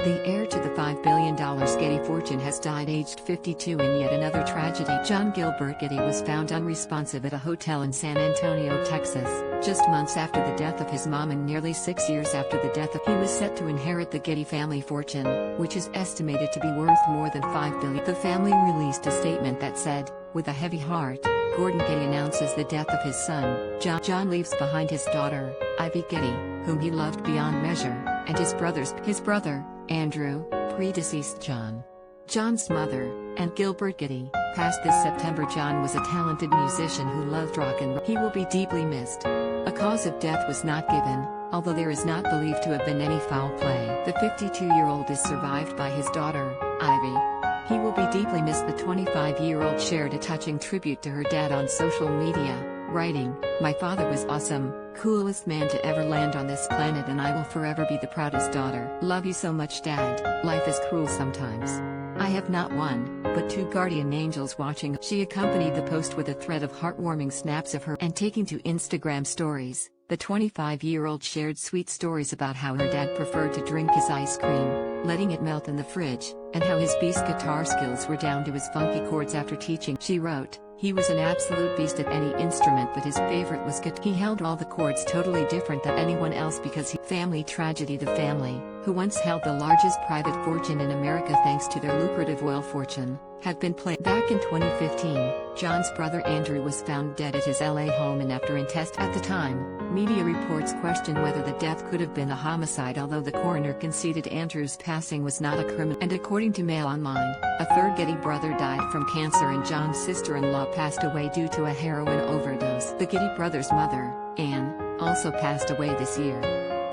The heir to the $5 billion Getty fortune has died aged 52 in yet another tragedy. John Gilbert Getty was found unresponsive at a hotel in San Antonio, Texas, just months after the death of his mom and nearly 6 years after the death of he was set to inherit the Getty family fortune, which is estimated to be worth more than $5 billion. The family released a statement that said, "With a heavy heart, Gordon Getty announces the death of his son, John. John leaves behind his daughter, Ivy Getty, whom he loved beyond measure, and his brother, Andrew, predeceased John. John's mother, and Gilbert Getty, passed this September. John was a talented musician who loved rock and roll. He will be deeply missed." A cause of death was not given, although there is not believed to have been any foul play. The 52-year-old is survived by his daughter, Ivy. He will be deeply missed. The 25-year-old shared a touching tribute to her dad on social media, writing, "My father was awesome, coolest man to ever land on this planet, and I will forever be the proudest daughter. Love you so much, Dad. Life is cruel sometimes. I have not one, but two guardian angels watching." She accompanied the post with a thread of heartwarming snaps of her and taking to Instagram stories. The 25-year-old shared sweet stories about how her dad preferred to drink his ice cream, letting it melt in the fridge, and how his beast guitar skills were down to his funky chords after teaching. She wrote, "He was an absolute beast at any instrument, but his favorite was guitar. He held all the chords totally different than anyone else because he..." Family tragedy. The family, who once held the largest private fortune in America thanks to their lucrative oil fortune, had been plagued. Back in 2015, John's brother Andrew was found dead at his LA home and after intest. At the time, media reports questioned whether the death could have been a homicide, although the coroner conceded Andrew's passing was not a criminal. And according to Mail Online, a third Getty brother died from cancer and John's sister-in-law passed away due to a heroin overdose. The Getty brothers' mother, Anne, also passed away this year.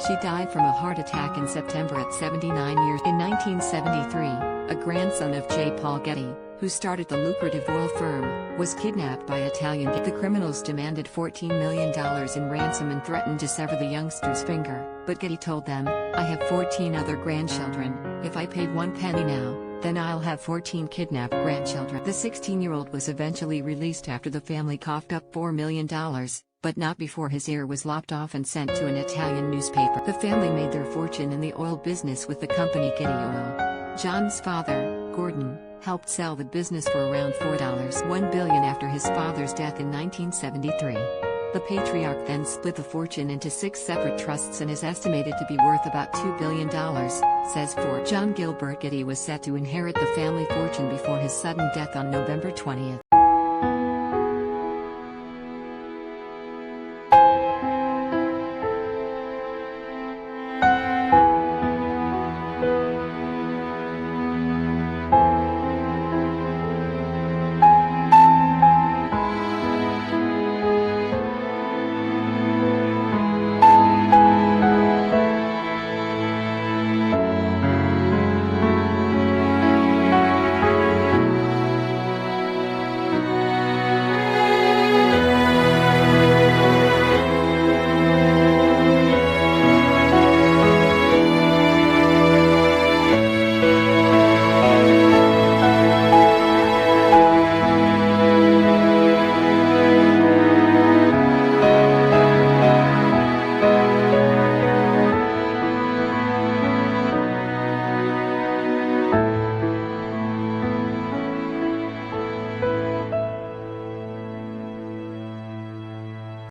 She died from a heart attack in September at 79 years. In 1973, a grandson of J. Paul Getty, who started the lucrative oil firm, was kidnapped by Italian. The criminals demanded $14 million in ransom and threatened to sever the youngster's finger, but Getty told them, "I have 14 other grandchildren. If I paid one penny now, then I'll have 14 kidnapped grandchildren." The 16-year-old was eventually released after the family coughed up $4 million, but not before his ear was lopped off and sent to an Italian newspaper. The family made their fortune in the oil business with the company Getty Oil. John's father, Gordon, helped sell the business for around $1 billion after his father's death in 1973. The patriarch then split the fortune into 6 separate trusts and is estimated to be worth about $2 billion, says Forbes. John Gilbert Getty was set to inherit the family fortune before his sudden death on November 20.